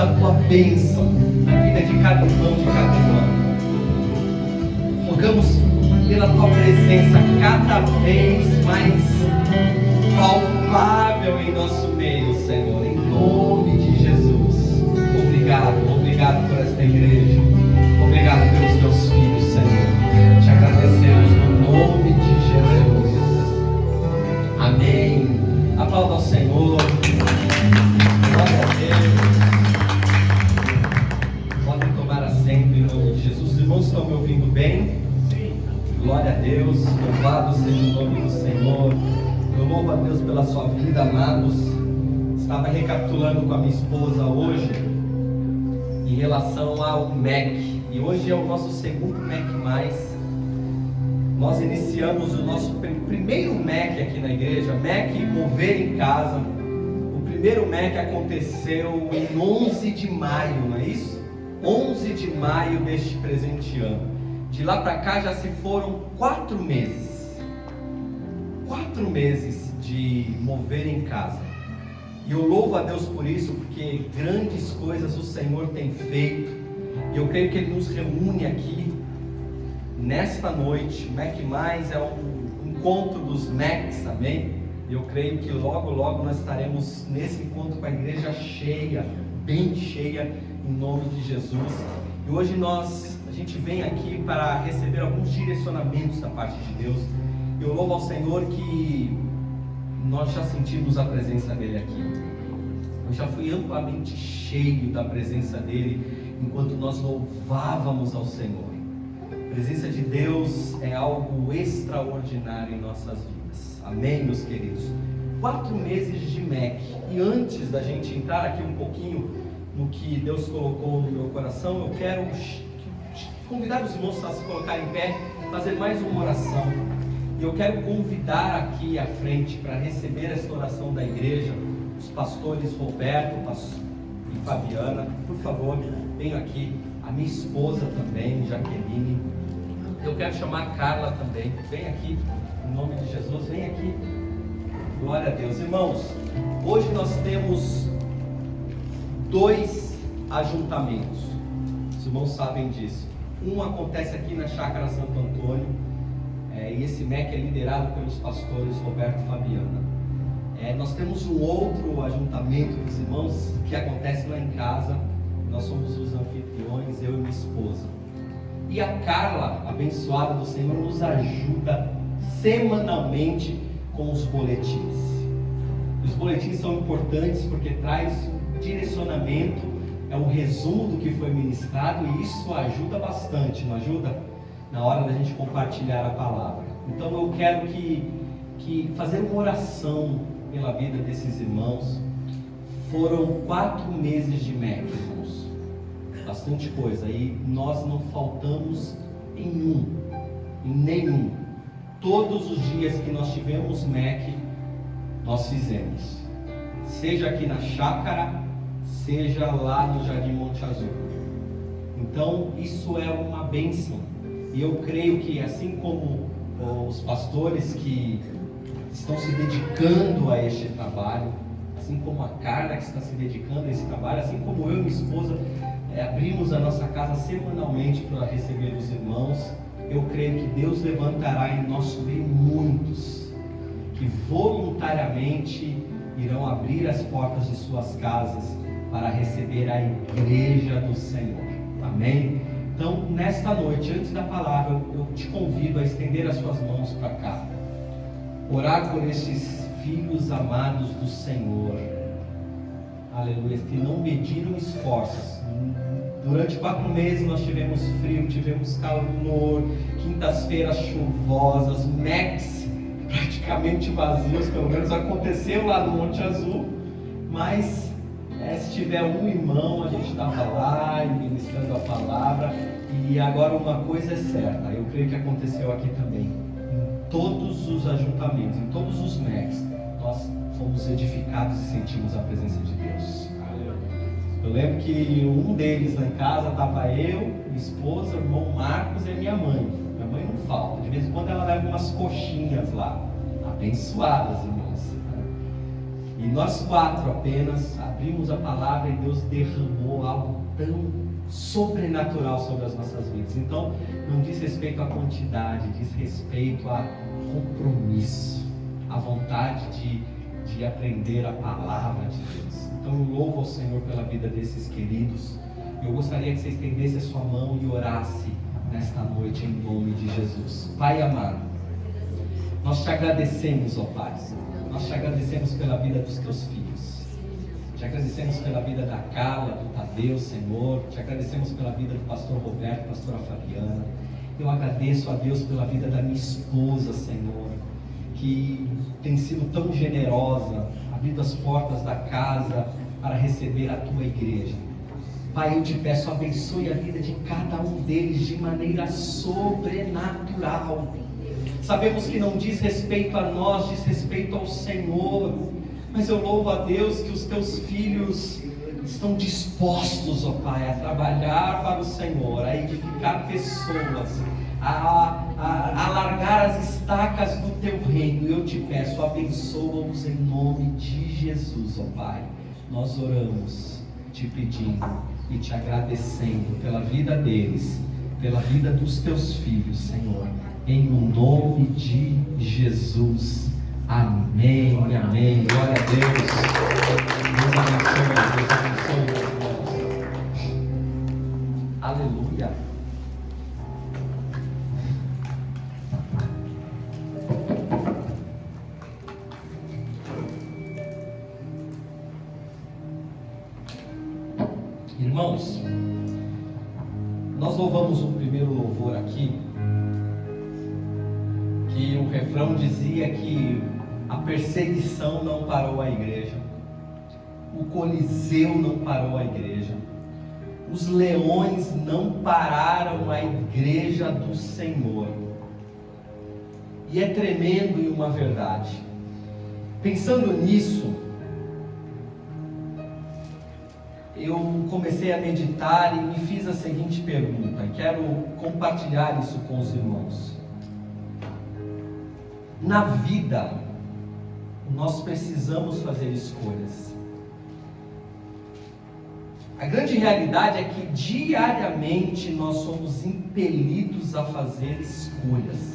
a tua bênção na vida de cada irmão, de cada irmã. Rogamos pela tua presença cada vez mais palpável em nosso meio, Senhor, em nome de Jesus. Obrigado por esta igreja. Obrigado pelos teus filhos, Senhor. Te agradecemos no nome de Jesus. Amém. Aplauda ao Senhor. Glória a Deus. Podem tomar assento em nome de Jesus. Os irmãos estão me ouvindo bem? Sim. Glória a Deus. Louvado seja o nome do Senhor. Eu louvo a Deus pela sua vida, amados. Estava recapitulando com a minha esposa hoje em relação ao MEC. E hoje é o nosso segundo MEC+. Nós iniciamos o nosso primeiro MEC aqui na igreja, MEC Mover em Casa. O primeiro MEC aconteceu em 11 de maio, não é isso? 11 de maio deste presente ano. De lá para cá já se foram 4 meses. 4 meses de Mover em Casa. E eu louvo a Deus por isso, porque grandes coisas o Senhor tem feito. E eu creio que Ele nos reúne aqui nesta noite. O MEC+, é um encontro dos MECs, amém? E eu creio que logo nós estaremos nesse encontro com a igreja cheia, bem cheia, em nome de Jesus. E hoje a gente vem aqui para receber alguns direcionamentos da parte de Deus. Eu louvo ao Senhor que nós já sentimos a presença dEle aqui. Eu já fui amplamente cheio da presença dEle enquanto nós louvávamos ao Senhor. A presença de Deus é algo extraordinário em nossas vidas. Amém, meus queridos? 4 meses de MEC. E antes da gente entrar aqui um pouquinho no que Deus colocou no meu coração, eu quero convidar os irmãos a se colocar em pé, fazer mais uma oração. E eu quero convidar aqui à frente para receber esta oração da igreja os pastores Roberto e Fabiana. Por favor, venham aqui. A minha esposa também, Jaqueline. Eu quero chamar a Carla também. Vem aqui, em nome de Jesus, vem aqui. Glória a Deus. Irmãos, hoje nós temos 2 ajuntamentos. Os irmãos sabem disso. Um acontece aqui na Chácara Santo Antônio. E esse MEC é liderado pelos pastores Roberto e Fabiana. Nós temos um outro ajuntamento dos irmãos que acontece lá em casa. Nós somos os anfitriões, eu e minha esposa. E a Carla, abençoada do Senhor, nos ajuda semanalmente com os boletins. Os boletins são importantes porque traz direcionamento, é um resumo do que foi ministrado, e isso ajuda bastante, não ajuda? Na hora da gente compartilhar a palavra. Então eu quero que fazer uma oração pela vida desses irmãos. Foram 4 meses de MEC, irmãos. Bastante coisa. E nós não faltamos em nenhum. Todos os dias que nós tivemos MEC, nós fizemos. Seja aqui na chácara, seja lá no Jardim Monte Azul. Então isso é uma bênção. E eu creio que assim como os pastores que estão se dedicando a este trabalho, assim como a Carla que está se dedicando a esse trabalho, assim como eu e minha esposa abrimos a nossa casa semanalmente para receber os irmãos, eu creio que Deus levantará em nosso meio muitos que voluntariamente irão abrir as portas de suas casas para receber a igreja do Senhor. Amém? Então, nesta noite, antes da palavra, eu te convido a estender as suas mãos para cá. Orar por estes filhos amados do Senhor. Aleluia, que não mediram esforços. Durante 4 meses nós tivemos frio, tivemos calor, quintas-feiras chuvosas, MECs praticamente vazios, pelo menos aconteceu lá no Monte Azul, mas se tiver um irmão, a gente estava lá ministrando a palavra. E agora uma coisa é certa, eu creio que aconteceu aqui também, em todos os ajuntamentos, em todos os MECs, nós fomos edificados e sentimos a presença de Deus. Eu lembro que um deles lá em casa estava eu, minha esposa, o irmão Marcos e a minha mãe. Minha mãe não falta, de vez em quando ela leva umas coxinhas lá, abençoadas, irmãos. E nós 4 apenas abrimos a palavra e Deus derramou algo tão sobrenatural sobre as nossas vidas. Então, não diz respeito à quantidade, diz respeito a compromisso, a vontade de aprender a palavra de Deus. Então, eu louvo ao Senhor pela vida desses queridos. Eu gostaria que você estendesse a sua mão e orasse nesta noite em nome de Jesus. Pai amado, nós te agradecemos, ó Pai. Nós te agradecemos pela vida dos teus filhos. Te agradecemos pela vida da Carla, do Tadeu, Senhor. Te agradecemos pela vida do pastor Roberto, pastora Fabiana. Eu agradeço a Deus pela vida da minha esposa, Senhor, que tem sido tão generosa, abrindo as portas da casa para receber a tua igreja. Pai, eu te peço, abençoe a vida de cada um deles de maneira sobrenatural. Sabemos que não diz respeito a nós, diz respeito ao Senhor. Mas eu louvo a Deus que os teus filhos estão dispostos, ó Pai, a trabalhar para o Senhor, a edificar pessoas, a largar as estacas do teu reino. Eu te peço, abençoa-os em nome de Jesus, ó Pai. Nós oramos, te pedindo e te agradecendo pela vida deles, pela vida dos teus filhos, Senhor, em nome de Jesus. Amém, amém. Glória a Deus. Deus abençoe, Deus abençoe. Aleluia. Irmãos, nós louvamos o primeiro louvor aqui, que o refrão dizia que a perseguição não parou a igreja, o Coliseu não parou a igreja, os leões não pararam a igreja do Senhor. E é tremendo e uma verdade. Pensando nisso, eu comecei a meditar e me fiz a seguinte pergunta, e quero compartilhar isso com os irmãos. Na vida, nós precisamos fazer escolhas. A grande realidade é que diariamente nós somos impelidos a fazer escolhas.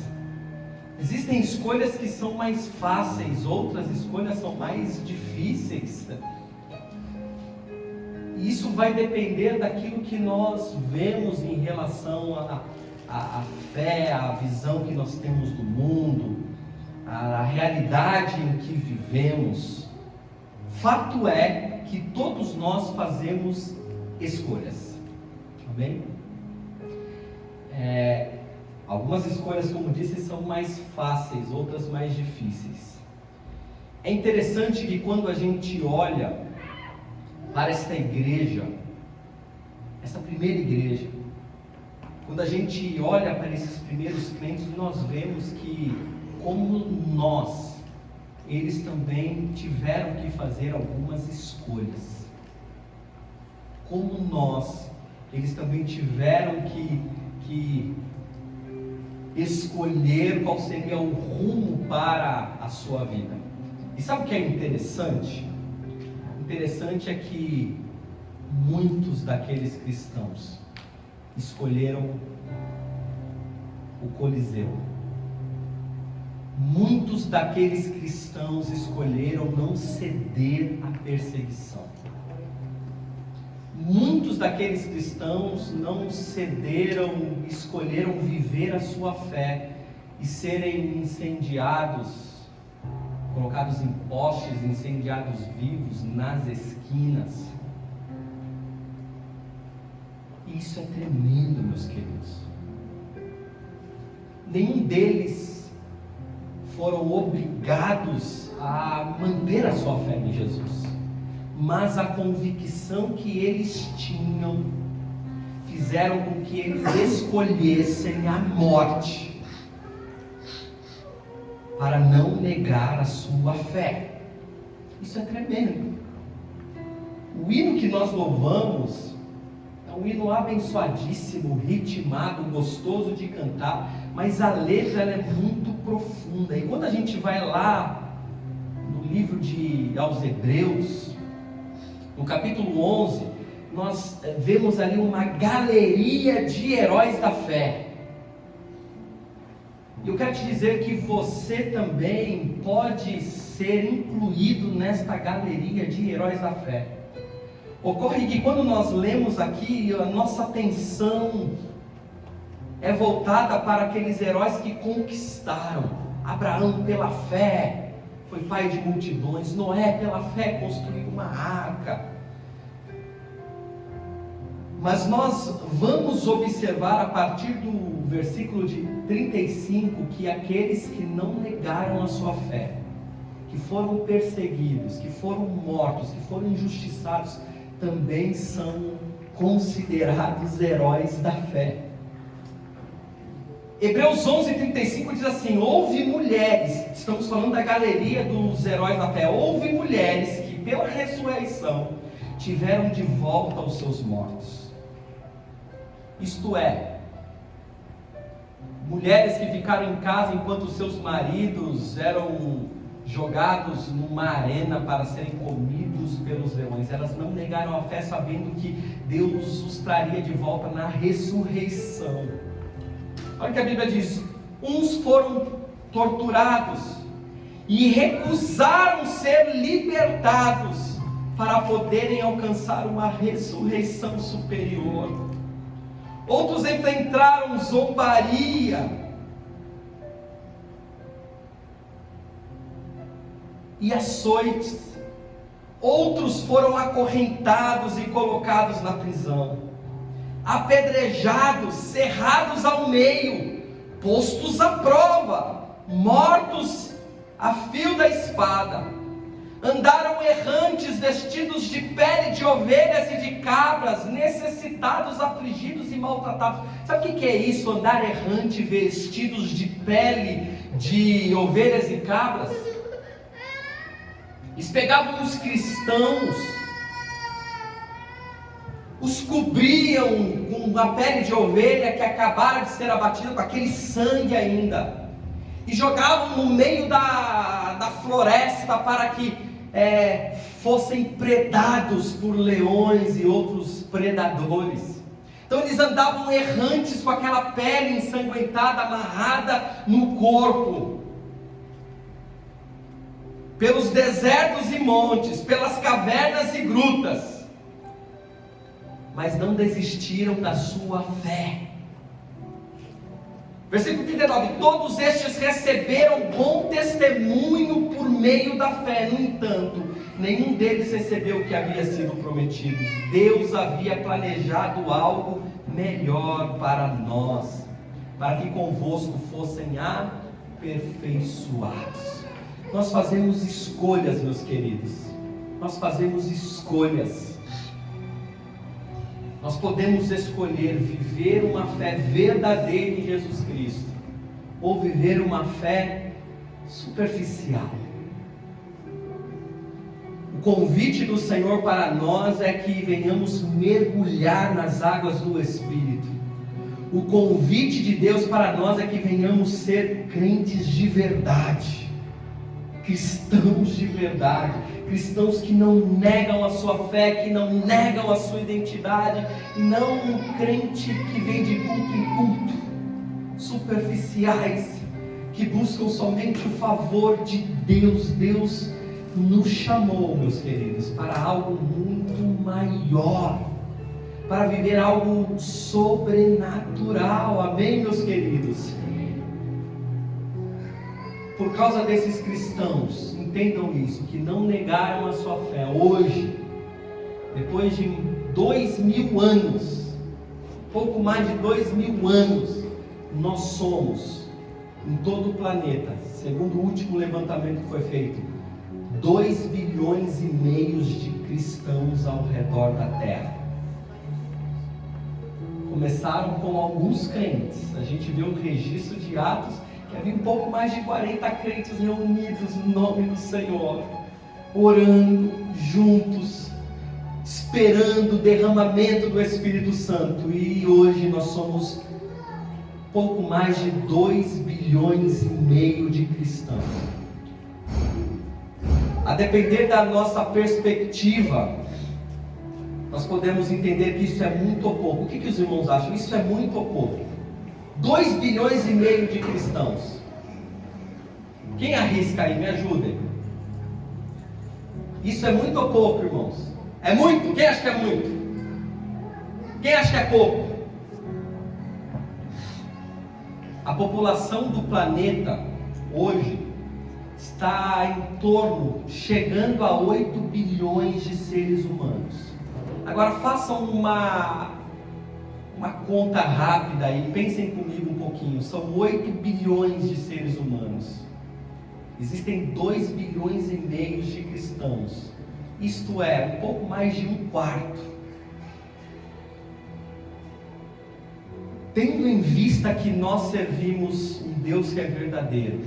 Existem escolhas que são mais fáceis, outras escolhas são mais difíceis. E isso vai depender daquilo que nós vemos em relação à fé, à visão que nós temos do mundo, a realidade em que vivemos. Fato é que todos nós fazemos escolhas. Amém? Algumas escolhas, como disse, são mais fáceis, outras mais difíceis. É interessante que quando a gente olha para esta igreja, essa primeira igreja, quando a gente olha para esses primeiros crentes, nós vemos que, como nós, eles também tiveram que fazer algumas escolhas. Como nós, eles também tiveram que escolher qual seria o rumo para a sua vida. E sabe o que é interessante? Interessante é que muitos daqueles cristãos escolheram o Coliseu. Muitos daqueles cristãos escolheram não ceder à perseguição. Muitos daqueles cristãos não cederam, escolheram viver a sua fé e serem incendiados, colocados em postes, incendiados vivos nas esquinas. Isso é tremendo, meus queridos. Nenhum deles foram obrigados a manter a sua fé em Jesus, mas a convicção que eles tinham fizeram com que eles escolhessem a morte para não negar a sua fé. Isso é tremendo. O hino que nós louvamos é um hino abençoadíssimo, ritmado, gostoso de cantar, mas a letra ela é muito profunda. E quando a gente vai lá no livro aos Hebreus, no capítulo 11, nós vemos ali uma galeria de heróis da fé. E eu quero te dizer que você também pode ser incluído nesta galeria de heróis da fé. Ocorre que quando nós lemos aqui, a nossa atenção é voltada para aqueles heróis que conquistaram. Abraão, pela fé, foi pai de multidões. Noé, pela fé, construiu uma arca. Mas nós vamos observar a partir do versículo de 35 que aqueles que não negaram a sua fé, que foram perseguidos, que foram mortos, que foram injustiçados, também são considerados heróis da fé. Hebreus 11:35 diz assim: houve mulheres, estamos falando da galeria dos heróis da fé, houve mulheres que pela ressurreição tiveram de volta os seus mortos. Isto é, mulheres que ficaram em casa enquanto seus maridos eram jogados numa arena para serem comidos pelos leões. Elas não negaram a fé, sabendo que Deus os traria de volta na ressurreição. Olha o que a Bíblia diz: uns foram torturados e recusaram ser libertados para poderem alcançar uma ressurreição superior. Outros enfrentaram zombaria e açoites. Outros foram acorrentados e colocados na prisão, apedrejados, cerrados ao meio, postos à prova, mortos a fio da espada. Andaram errantes, vestidos de pele de ovelhas e de cabras, necessitados, afligidos e maltratados. Sabe o que é isso? Andar errante, vestidos de pele de ovelhas e cabras? Eles pegavam os cristãos, os cobriam com a pele de ovelha que acabara de ser abatida, com aquele sangue ainda, e jogavam no meio da floresta para que fossem predados por leões e outros predadores. Então eles andavam errantes com aquela pele ensanguentada, amarrada no corpo, pelos desertos e montes, pelas cavernas e grutas, mas não desistiram da sua fé. Versículo 39: todos estes receberam bom testemunho por meio da fé. No entanto, nenhum deles recebeu o que havia sido prometido. Deus havia planejado algo melhor para nós, para que convosco fossem aperfeiçoados. Nós fazemos escolhas, meus queridos. Nós fazemos escolhas. Nós podemos escolher viver uma fé verdadeira em Jesus Cristo, ou viver uma fé superficial. O convite do Senhor para nós é que venhamos mergulhar nas águas do Espírito. O convite de Deus para nós é que venhamos ser crentes de verdade, cristãos de verdade, cristãos que não negam a sua fé, que não negam a sua identidade, não um crente que vem de culto em culto, superficiais, que buscam somente o favor de Deus. Deus nos chamou, meus queridos, para algo muito maior, para viver algo sobrenatural. Amém, meus queridos? Por causa desses cristãos, entendam isso, que não negaram a sua fé, hoje, depois de 2000 anos, pouco mais de 2000 anos, nós somos, em todo o planeta, segundo o último levantamento que foi feito, 2,5 bilhões de cristãos ao redor da terra. Começaram com alguns crentes. A gente vê um registro de Atos que havia um pouco mais de 40 crentes reunidos no nome do Senhor, orando juntos, esperando o derramamento do Espírito Santo. E hoje nós somos pouco mais de 2,5 bilhões de cristãos. A depender da nossa perspectiva, nós podemos entender que isso é muito ou pouco. O que os irmãos acham? Isso é muito ou pouco? 2,5 bilhões de cristãos. Quem arrisca aí? Me ajudem. Isso é muito ou pouco, irmãos? É muito? Quem acha que é muito? Quem acha que é pouco? A população do planeta hoje está em torno, chegando a 8 bilhões de seres humanos. Agora façam uma conta rápida aí, pensem comigo um pouquinho. São 8 bilhões de seres humanos. Existem 2,5 bilhões de cristãos. Isto é, um pouco mais de 1/4. Tendo em vista que nós servimos um Deus que é verdadeiro,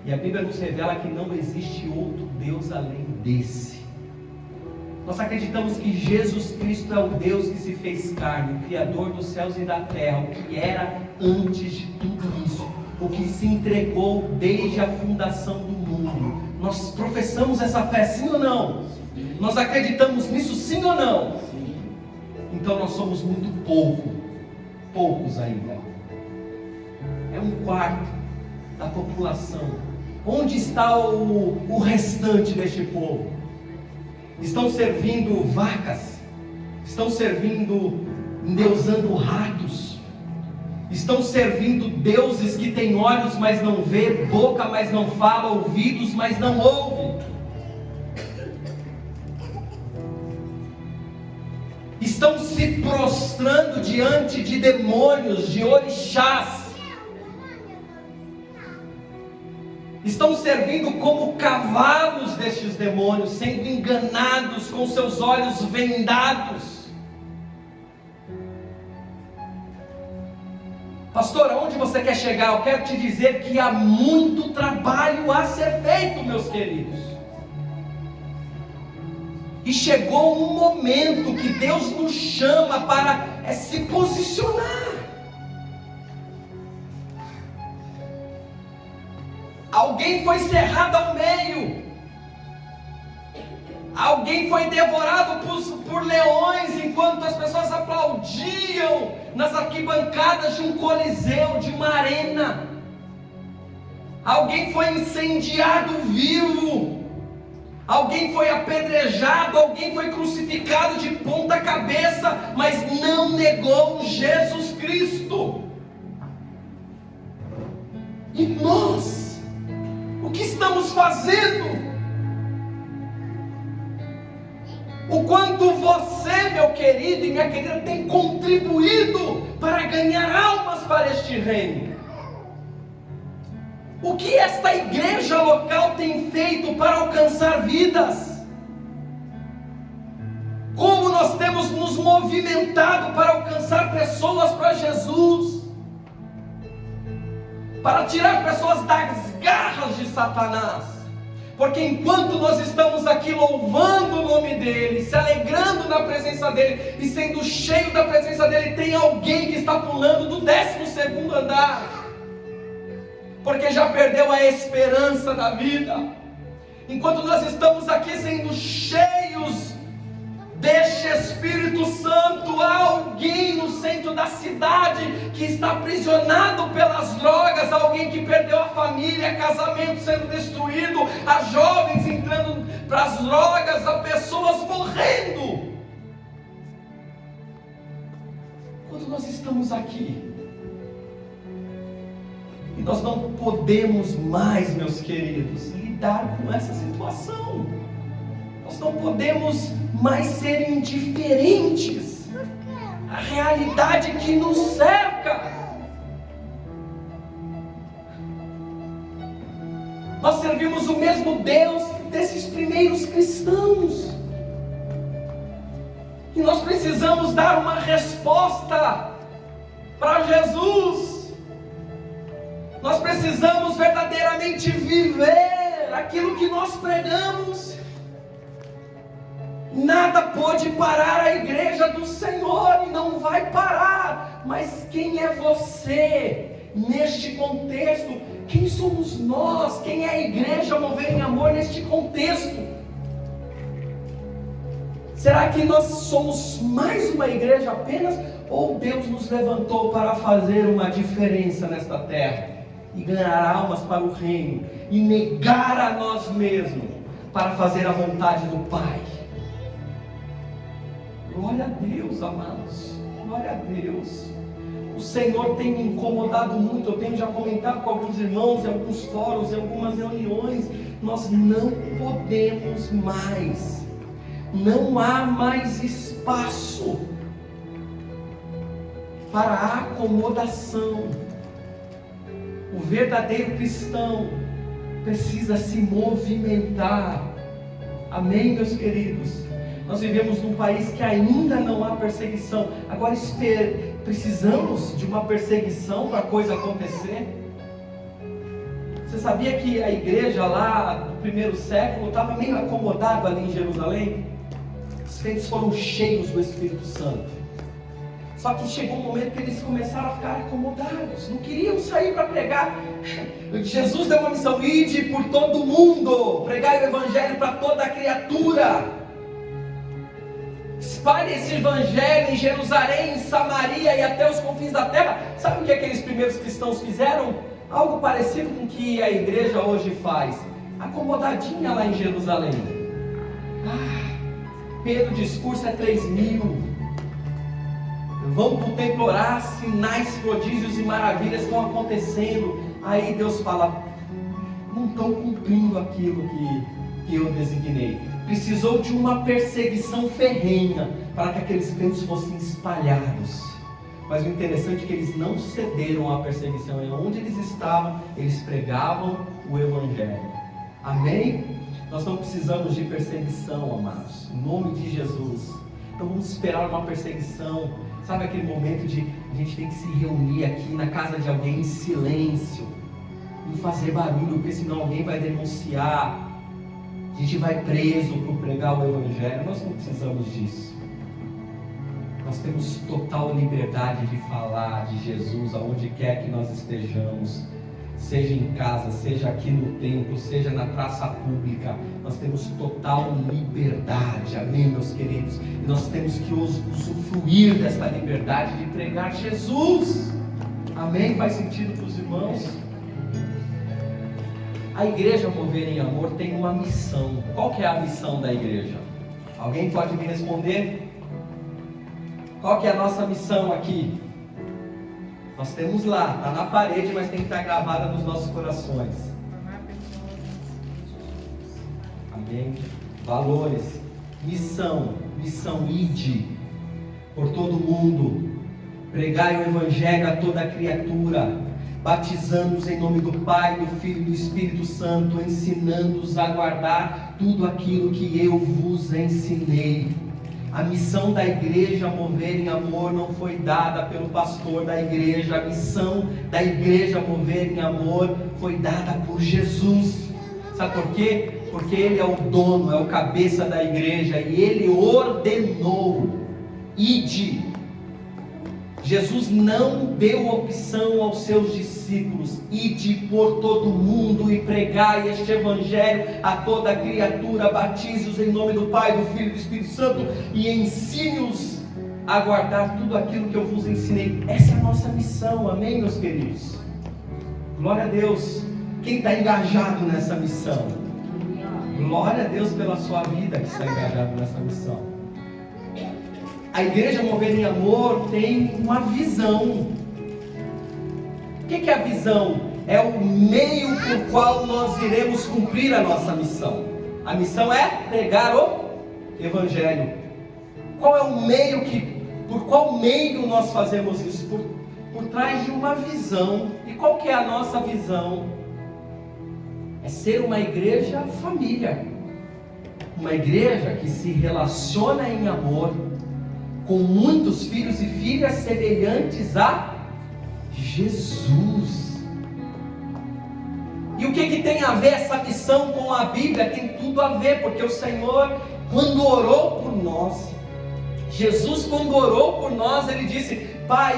e a Bíblia nos revela que não existe outro Deus além desse. Nós acreditamos que Jesus Cristo é o Deus que se fez carne, o Criador dos céus e da terra, o que era antes de tudo isso, o que se entregou desde a fundação do mundo. Nós professamos essa fé, sim ou não? Nós acreditamos nisso, sim ou não? Então nós somos muito poucos ainda. É 1/4 da população. Onde está o restante deste povo? Estão servindo vacas, estão servindo, endeusando ratos, estão servindo deuses que têm olhos, mas não vê, boca, mas não fala, ouvidos, mas não ouve. Estão se prostrando diante de demônios, de orixás. Estão servindo como cavalos destes demônios, sendo enganados com seus olhos vendados. Pastor, aonde você quer chegar? Eu quero te dizer que há muito trabalho a ser feito, meus queridos. E chegou um momento que Deus nos chama para se posicionar. Alguém foi cerrado ao meio. Alguém foi devorado por leões, enquanto as pessoas aplaudiam nas arquibancadas de um coliseu, de uma arena. Alguém foi incendiado vivo. Alguém foi apedrejado, alguém foi crucificado de ponta cabeça, mas não negou Jesus Cristo. E nós, o que estamos fazendo? O quanto você, meu querido e minha querida, tem contribuído para ganhar almas para este reino? O que esta igreja local tem feito para alcançar vidas? Como nós temos nos movimentado para alcançar pessoas para Jesus? Para tirar pessoas das garras de Satanás? Porque enquanto nós estamos aqui louvando o nome dEle, se alegrando na presença dEle e sendo cheio da presença dEle, tem alguém que está pulando do 12º andar, porque já perdeu a esperança da vida. Enquanto nós estamos aqui sendo cheios deste Espírito Santo, há alguém no centro da cidade que está aprisionado pelas drogas, alguém que perdeu a família, casamento sendo destruído, há jovens entrando para as drogas, há pessoas morrendo. Quando nós estamos aqui, e nós não podemos mais, meus queridos, lidar com essa situação. Nós não podemos mais ser indiferentes à realidade que nos cerca. Nós servimos o mesmo Deus desses primeiros cristãos. E nós precisamos dar uma resposta para Jesus. Nós precisamos verdadeiramente viver aquilo que nós pregamos. Nada pode parar a igreja do Senhor, e não vai parar. Mas quem é você neste contexto Quem somos nós? Quem é a igreja mover em amor neste contexto? Será que nós somos mais uma igreja apenas? Ou Deus nos levantou para fazer uma diferença nesta terra e ganhar almas para o reino e negar a nós mesmos para fazer a vontade do Pai? Glória a Deus, amados. Glória a Deus. O Senhor tem me incomodado muito. Eu tenho já comentado com alguns irmãos em alguns fóruns, em algumas reuniões. Nós não podemos mais. Não há mais espaço para a acomodação. O verdadeiro cristão precisa se movimentar. Amém, meus queridos? Nós vivemos num país que ainda não há perseguição. Agora precisamos de uma perseguição para a coisa acontecer? Você sabia que a igreja lá do primeiro século estava meio acomodada ali em Jerusalém? Os crentes foram cheios do Espírito Santo. Só que chegou um momento que eles começaram a ficar acomodados, não queriam sair para pregar. Jesus deu uma missão: ide por todo mundo, pregai o evangelho para toda criatura. Espalhe esse evangelho em Jerusalém, em Samaria e até os confins da terra. Sabe o que aqueles primeiros cristãos fizeram? Algo parecido com o que a igreja hoje faz. Acomodadinha lá em Jerusalém. Pedro, o discurso é 3.000. Vão para o templo orar, sinais, prodígios e maravilhas estão acontecendo. Aí Deus fala: não estão cumprindo aquilo que eu designei. Precisou de uma perseguição ferrenha para que aqueles crentes fossem espalhados. Mas o interessante é que eles não cederam à perseguição. E onde eles estavam, eles pregavam o evangelho. Amém? Nós não precisamos de perseguição, amados, em nome de Jesus. Então vamos esperar uma perseguição. Sabe aquele momento de a gente tem que se reunir aqui na casa de alguém em silêncio, não fazer barulho, porque senão alguém vai denunciar, a gente vai preso por pregar o evangelho. Nós não precisamos disso. Nós temos total liberdade de falar de Jesus aonde quer que nós estejamos, seja em casa, seja aqui no templo, seja na praça pública. Nós temos total liberdade, amém, meus queridos? E nós temos que usufruir dessa liberdade de pregar Jesus, amém? Faz sentido para os irmãos? A igreja Mover em Amor tem uma missão. Qual que é a missão da igreja? Alguém pode me responder? Qual que é a nossa missão aqui? Nós temos lá, está na parede, mas tem que estar gravada nos nossos corações. Amém? Valores, missão, ide por todo mundo, pregai o evangelho a toda criatura, batizando-os em nome do Pai, do Filho e do Espírito Santo, ensinando-os a guardar tudo aquilo que eu vos ensinei. A missão da igreja Mover em Amor não foi dada pelo pastor da igreja. A missão da igreja Mover em Amor foi dada por Jesus. Sabe por quê? Porque Ele é o dono, é o cabeça da igreja, e Ele ordenou: ide. Jesus não deu opção aos seus discípulos: ide por todo mundo e pregai este evangelho a toda criatura, batize-os em nome do Pai, do Filho e do Espírito Santo e ensine-os a guardar tudo aquilo que eu vos ensinei. Essa é a nossa missão, amém, meus queridos? Glória a Deus. Quem está engajado nessa missão? Glória a Deus pela sua vida que está engajado nessa missão. A igreja Mover em Amor tem uma visão. O que é a visão? É o meio por qual nós iremos cumprir a nossa missão. A missão é pregar o evangelho. Qual é o meio por qual meio nós fazemos isso? Por trás de uma visão. E qual que é a nossa visão? É ser uma igreja família. Uma igreja que se relaciona em amor, com muitos filhos e filhas semelhantes a Jesus. E o que tem a ver essa missão com a Bíblia? Tem tudo a ver, porque o Senhor, quando orou por nós, Jesus, quando orou por nós, Ele disse: Pai,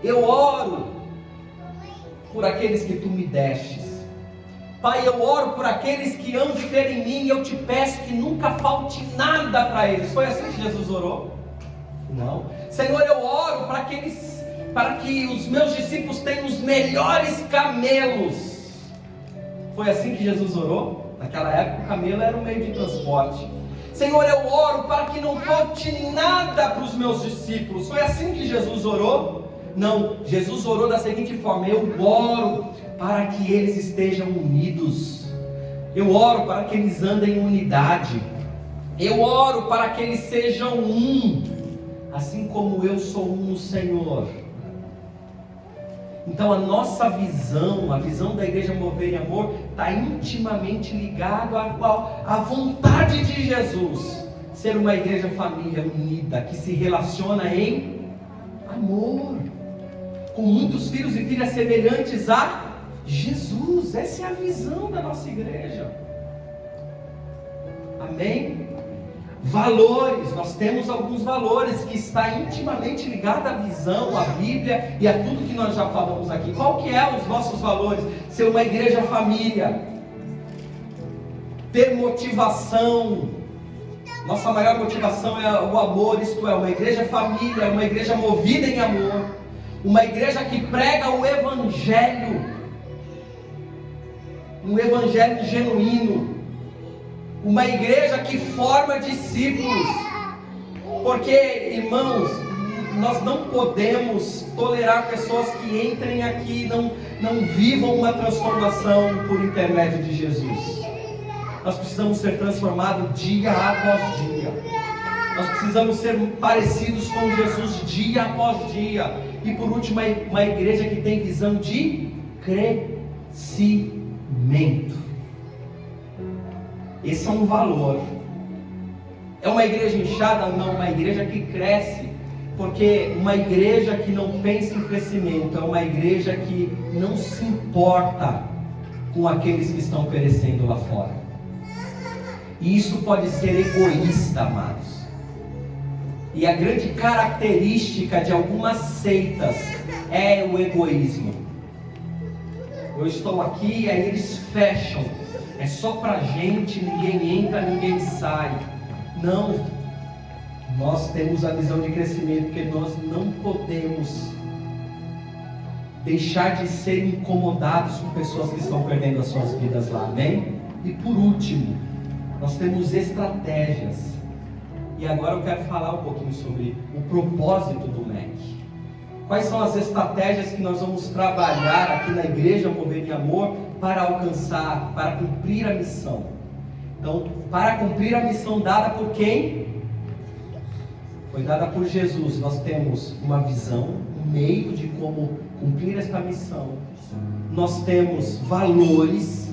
eu oro por aqueles que tu me destes. Pai, eu oro por aqueles que hão de ter em mim, e eu te peço que nunca falte nada para eles. Foi assim que Jesus orou? Não. Senhor, eu oro para que os meus discípulos tenham os melhores camelos. Foi assim que Jesus orou? Naquela época o camelo era um meio de transporte. Senhor, eu oro para que não falte nada para os meus discípulos. Foi assim que Jesus orou? Não, Jesus orou da seguinte forma: eu oro para que eles estejam unidos. Eu oro para que eles andem em unidade. Eu oro para que eles sejam um, assim como eu sou um no Senhor. Então a nossa visão, a visão da Igreja Mover em Amor, está intimamente ligado à vontade de Jesus, ser uma igreja família unida, que se relaciona em amor, com muitos filhos e filhas semelhantes a Jesus. Essa é a visão da nossa igreja. Amém? Valores, nós temos alguns valores que está intimamente ligado à visão, à Bíblia e a tudo que nós já falamos aqui. Qual que é os nossos valores? Ser uma igreja família, ter motivação. Nossa maior motivação é o amor, isto é, uma igreja família, uma igreja movida em amor, uma igreja que prega o Evangelho, um Evangelho genuíno, uma igreja que forma discípulos, porque, irmãos, nós não podemos tolerar pessoas que entrem aqui e não vivam uma transformação por intermédio de Jesus. Nós precisamos ser transformados dia após dia. Nós precisamos ser parecidos com Jesus dia após dia. E por último, uma igreja que tem visão de crescimento. Esse é um valor. É uma igreja inchada? Não, uma igreja que cresce. Porque uma igreja que não pensa em crescimento é uma igreja que não se importa com aqueles que estão perecendo lá fora. E isso pode ser egoísta, amados. E a grande característica de algumas seitas é o egoísmo. Eu estou aqui e aí eles fecham. É só pra gente, ninguém entra, ninguém sai. Não. Nós temos a visão de crescimento, porque nós não podemos deixar de ser incomodados com pessoas que estão perdendo as suas vidas lá, amém? E por último, nós temos estratégias. E agora eu quero falar um pouquinho sobre o propósito do MEC. Quais são as estratégias que nós vamos trabalhar aqui na Igreja Mover em Amor para alcançar, para cumprir a missão? Então, para cumprir a missão dada por quem? Foi dada por Jesus. Nós temos uma visão, um meio de como cumprir esta missão. Nós temos valores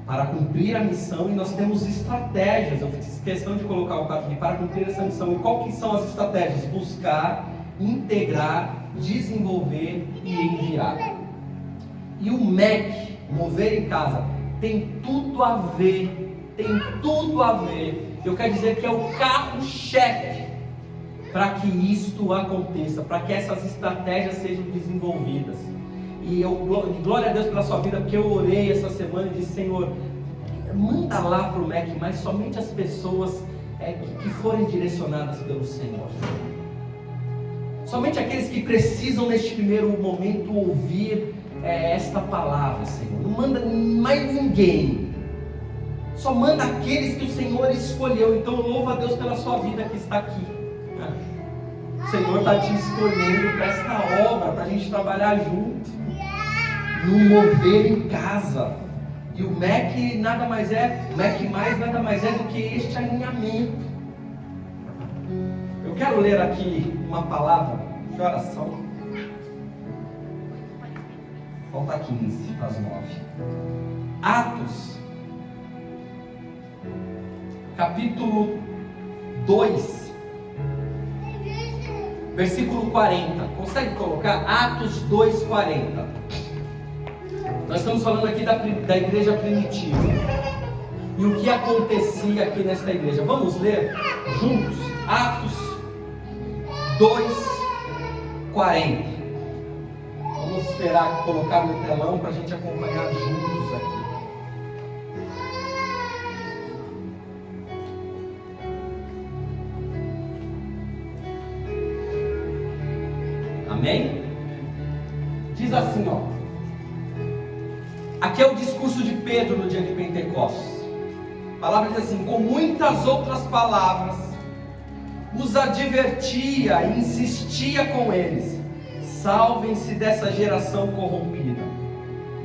para cumprir a missão e nós temos estratégias. Eu fiz questão de colocar o caso aqui para cumprir essa missão. E qual que são as estratégias? Buscar, integrar, desenvolver e enviar. E o MEC, Mover em Casa, tem tudo a ver, eu quero dizer que é o carro-chefe para que isto aconteça, para que essas estratégias sejam desenvolvidas. E eu glória a Deus pela sua vida, porque eu orei essa semana e disse: Senhor, manda lá para o MEC, mas somente as pessoas que forem direcionadas pelo Senhor. Somente aqueles que precisam neste primeiro momento ouvir esta palavra, Senhor. Não manda mais ninguém. Só manda aqueles que o Senhor escolheu. Então louva a Deus pela sua vida que está aqui. O Senhor está te escolhendo para esta obra, para a gente trabalhar junto, no mover em casa. E o MEC nada mais é do que este alinhamento. Eu quero ler aqui uma palavra de oração. Falta 15 para as 9. Atos, capítulo 2, versículo 40. Consegue colocar? Atos 2:40. Nós estamos falando aqui da igreja primitiva e o que acontecia aqui nesta igreja. Vamos ler juntos? Atos 2:40. Vamos esperar colocar no telão para a gente acompanhar juntos aqui. Amém? Diz assim, ó. Aqui é o discurso de Pedro no dia de Pentecostes. A palavra diz assim: com muitas outras palavras, os advertia e insistia com eles: salvem-se dessa geração corrompida.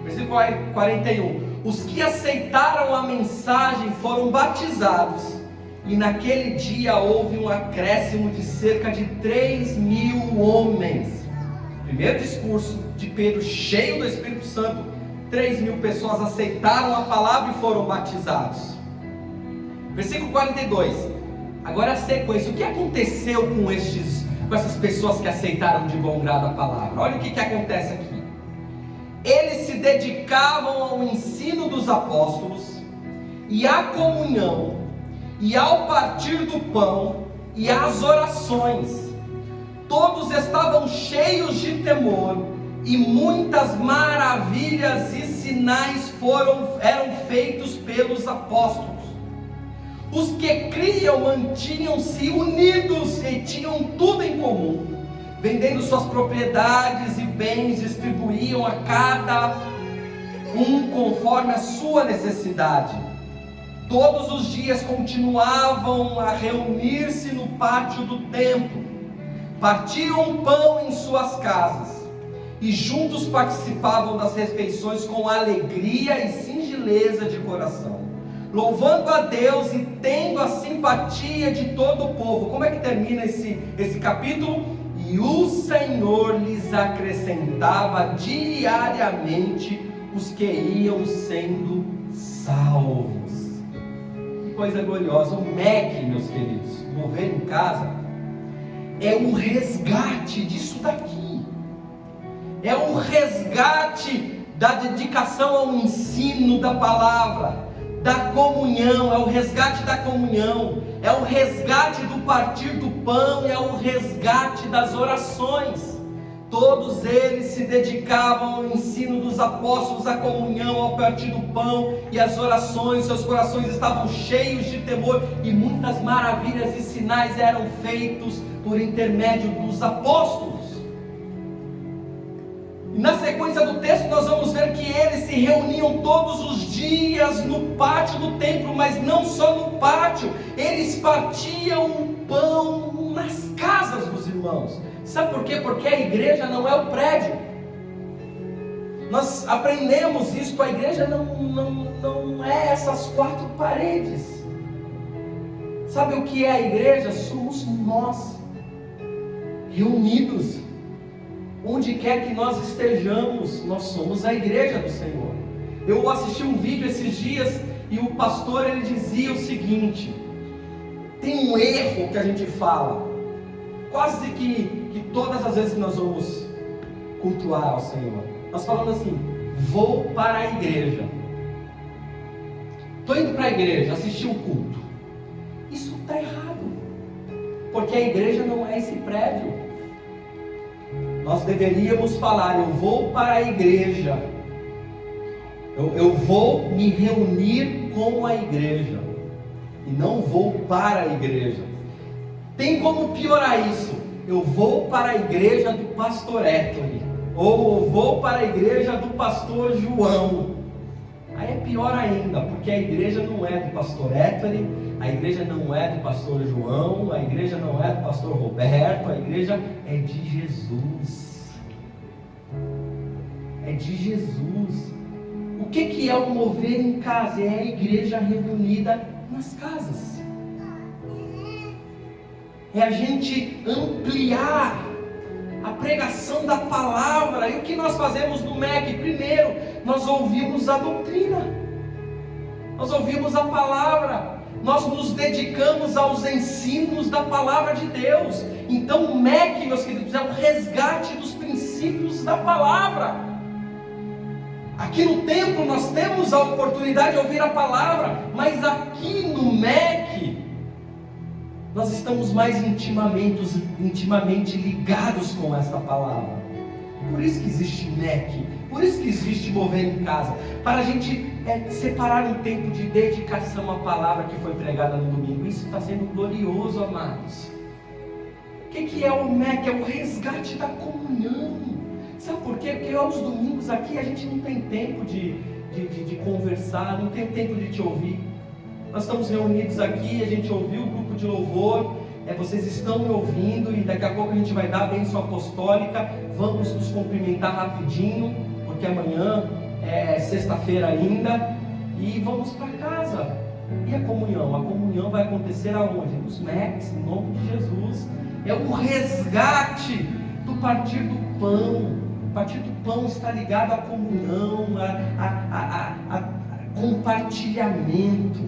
Versículo 41. Os que aceitaram a mensagem foram batizados, e naquele dia houve um acréscimo de cerca de 3.000 homens. Primeiro discurso de Pedro, cheio do Espírito Santo. 3.000 pessoas aceitaram a palavra e foram batizados. Versículo 42. Agora a sequência. O que aconteceu com essas pessoas que aceitaram de bom grado a palavra? Olha o que acontece aqui. Eles se dedicavam ao ensino dos apóstolos, e à comunhão, e ao partir do pão, e às orações. Todos estavam cheios de temor, e muitas maravilhas e sinais eram feitos pelos apóstolos. Os que criam mantinham-se unidos e tinham tudo em comum. Vendendo suas propriedades e bens, distribuíam a cada um conforme a sua necessidade. Todos os dias continuavam a reunir-se no pátio do templo. Partiam pão em suas casas e juntos participavam das refeições com alegria e singeleza de coração, louvando a Deus e tendo a simpatia de todo o povo. Como é que termina esse capítulo? E o Senhor lhes acrescentava diariamente os que iam sendo salvos. Que coisa gloriosa. O MEC, meus queridos, mover em casa, é um resgate disso daqui. É um resgate da dedicação ao ensino da palavra, da comunhão, é o resgate da comunhão, é o resgate do partir do pão, é o resgate das orações. Todos eles se dedicavam ao ensino dos apóstolos, à comunhão, ao partir do pão e às orações. Seus corações estavam cheios de temor, e muitas maravilhas e sinais eram feitos por intermédio dos apóstolos. E na sequência do texto nós vamos ver que eles se reuniam todos os dias no pátio do templo, mas não só no pátio, eles partiam o pão nas casas dos irmãos. Sabe por quê? Porque a igreja não é o prédio. Nós aprendemos isso, a igreja não é essas quatro paredes. Sabe o que é a igreja? Somos nós, reunidos. Onde quer que nós estejamos, nós somos a igreja do Senhor. Eu assisti um vídeo esses dias e o pastor ele dizia o seguinte: tem um erro que a gente fala, quase que todas as vezes que nós vamos cultuar ao Senhor, nós falamos assim: vou para a igreja, estou indo para a igreja assistir o culto. Isso está errado, porque a igreja não é esse prédio. Nós deveríamos falar: eu vou para a igreja, eu vou me reunir com a igreja, e não vou para a igreja. Tem como piorar isso: eu vou para a igreja do pastor Ettore, ou eu vou para a igreja do pastor João. Aí é pior ainda, porque a igreja não é do pastor Ettore, a igreja não é do pastor João, a igreja não é do pastor Roberto, a igreja é de Jesus. É de Jesus. O que é o mover em casa? É a igreja reunida nas casas. É a gente ampliar a pregação da palavra. E o que nós fazemos no MEC? Primeiro, nós ouvimos a doutrina, nós ouvimos a palavra, nós nos dedicamos aos ensinos da palavra de Deus. Então o MEC, meus queridos, é o resgate dos princípios da palavra. Aqui no templo nós temos a oportunidade de ouvir a palavra, mas aqui no MEC nós estamos mais intimamente ligados com essa palavra. Por isso que existe MEC, por isso que existe Mover em Casa, para a gente separar um tempo de dedicação à palavra que foi pregada no domingo. Isso está sendo glorioso, amados. O que é o MEC? É o resgate da comunhão. Sabe por quê? Porque aos domingos aqui a gente não tem tempo de conversar, não tem tempo de te ouvir. Nós estamos reunidos aqui, a gente ouviu o grupo de louvor, vocês estão me ouvindo e daqui a pouco a gente vai dar a bênção apostólica. Vamos nos cumprimentar rapidinho, porque amanhã é sexta-feira ainda, e vamos para casa. E a comunhão? A comunhão vai acontecer aonde? Nos MECs, em nome de Jesus. É o resgate do partir do pão. O partir do pão está ligado à comunhão, a compartilhamento.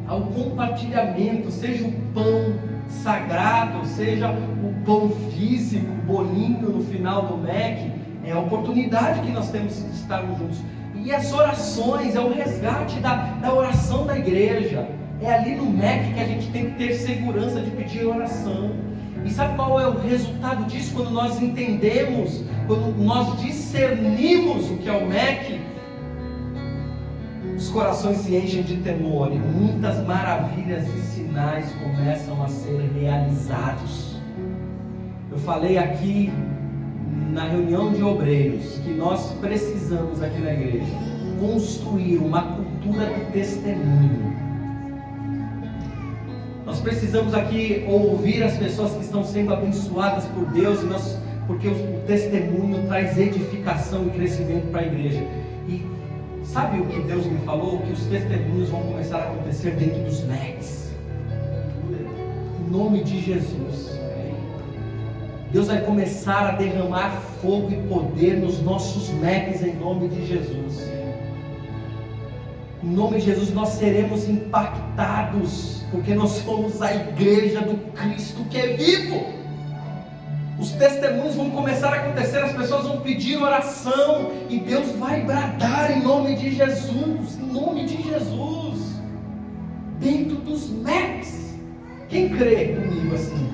Ao compartilhamento, seja o pão sagrado, seja o pão físico, bolinho no final do MEC, é a oportunidade que nós temos de estarmos juntos. E as orações, é o resgate da oração da igreja. É ali no MEC que a gente tem que ter segurança de pedir oração. E sabe qual é o resultado disso? Quando nós entendemos, quando nós discernimos o que é o MEC, os corações se enchem de temor e muitas maravilhas e sinais começam a ser realizados. Eu falei aqui na reunião de obreiros que nós precisamos aqui na igreja construir uma cultura do testemunho. Nós precisamos aqui ouvir as pessoas que estão sendo abençoadas por Deus, porque o testemunho traz edificação e crescimento para a igreja. E sabe o que Deus me falou? Que os testemunhos vão começar a acontecer dentro dos MECs. Em nome de Jesus. Deus vai começar a derramar fogo e poder nos nossos MECs em nome de Jesus. Em nome de Jesus nós seremos impactados, porque nós somos a igreja do Cristo que é vivo. Os testemunhos vão começar a acontecer, as pessoas vão pedir oração e Deus vai bradar em nome de Jesus, dentro dos MECs. Quem crê comigo assim?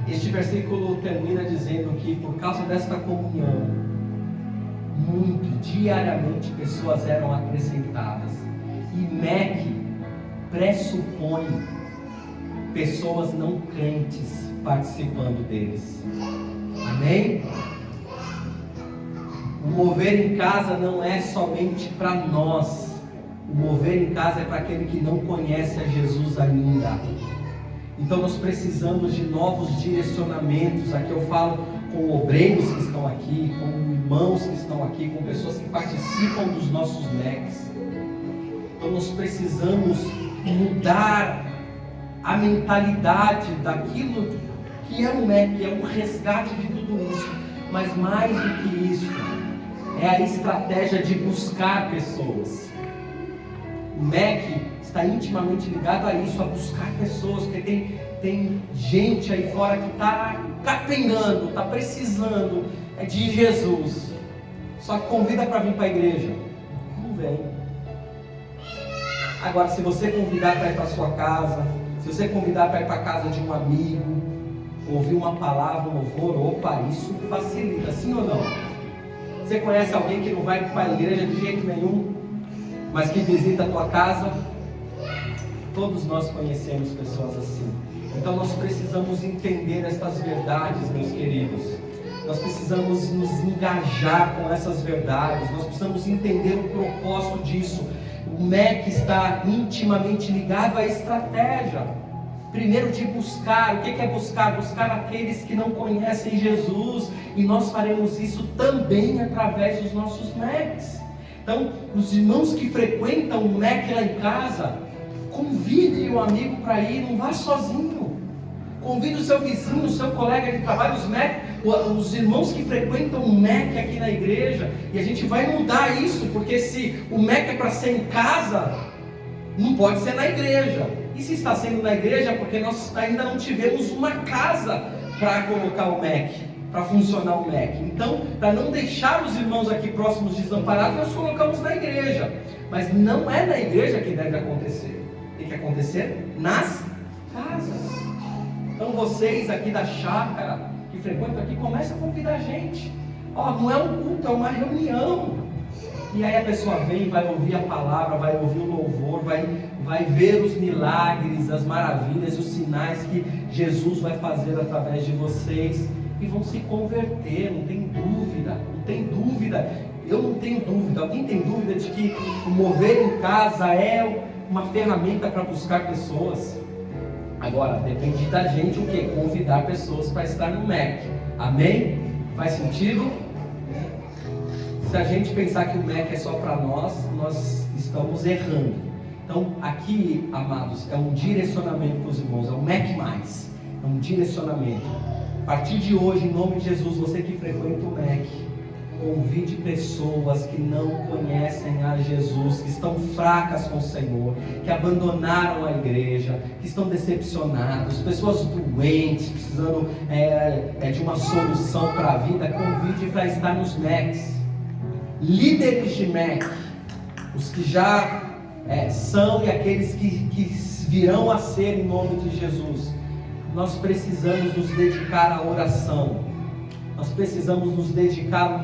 Este versículo termina dizendo que por causa desta comunhão, diariamente pessoas eram acrescentadas. E MEC pressupõe pessoas não crentes participando deles. Amém? O mover em casa não é somente para nós. O mover em casa é para aquele que não conhece a Jesus ainda. Então nós precisamos de novos direcionamentos. Aqui eu falo com obreiros que estão aqui, com irmãos que estão aqui, com pessoas que participam dos nossos MECs. Então nós precisamos mudar a mentalidade daquilo que é o MEC, é um resgate de tudo isso. Mas mais do que isso, é a estratégia de buscar pessoas. O MEC está intimamente ligado a isso, a buscar pessoas, porque tem gente aí fora que está capengando, está precisando de Jesus, só que convida para vir para a igreja, não vem. Agora, se você convidar para ir para a sua casa, se você convidar para ir para a casa de um amigo, ouvir uma palavra, um louvor, opa, isso facilita, sim ou não? Você conhece alguém que não vai para a igreja de jeito nenhum, mas que visita a tua casa? Todos nós conhecemos pessoas assim. Então nós precisamos entender estas verdades, meus queridos. Nós precisamos nos engajar com essas verdades. Nós precisamos entender o propósito disso. O MEC está intimamente ligado à estratégia. Primeiro de buscar. O que é buscar? Buscar aqueles que não conhecem Jesus. E nós faremos isso também através dos nossos MECs. Então, os irmãos que frequentam o MEC lá em casa, convide o amigo para ir, não vá sozinho. Convide o seu vizinho, o seu colega de trabalho, os irmãos que frequentam o MEC aqui na igreja. E a gente vai mudar isso, porque se o MEC é para ser em casa, não pode ser na igreja. E se está sendo na igreja, porque nós ainda não tivemos uma casa para colocar o MEC, para funcionar o MEC. Então, para não deixar os irmãos aqui próximos desamparados, nós colocamos na igreja. Mas não é na igreja que deve acontecer. Tem que acontecer nas casas. Então vocês aqui da chácara, que frequentam aqui, comecem a convidar a gente. Não é um culto, é uma reunião. E aí a pessoa vem, vai ouvir a palavra, vai ouvir o louvor, vai ver os milagres, as maravilhas, os sinais que Jesus vai fazer através de vocês. E vão se converter, não tem dúvida, não tem dúvida. Eu não tenho dúvida. Alguém tem dúvida de que o mover em casa é uma ferramenta para buscar pessoas? Agora, depende da gente o quê? Convidar pessoas para estar no MEC. Amém? Faz sentido? Se a gente pensar que o MEC é só para nós estamos errando. Então, aqui, amados, é um direcionamento para os irmãos, é um MEC+, é um direcionamento. A partir de hoje, em nome de Jesus, você que frequenta o MEC, convide pessoas que não conhecem a Jesus, que estão fracas com o Senhor, que abandonaram a igreja, que estão decepcionadas, pessoas doentes, precisando de uma solução para a vida. Convide para estar nos MECs. Líderes de MEC, os que já são e aqueles que virão a ser em nome de Jesus. Nós precisamos nos dedicar à oração, nós precisamos nos dedicar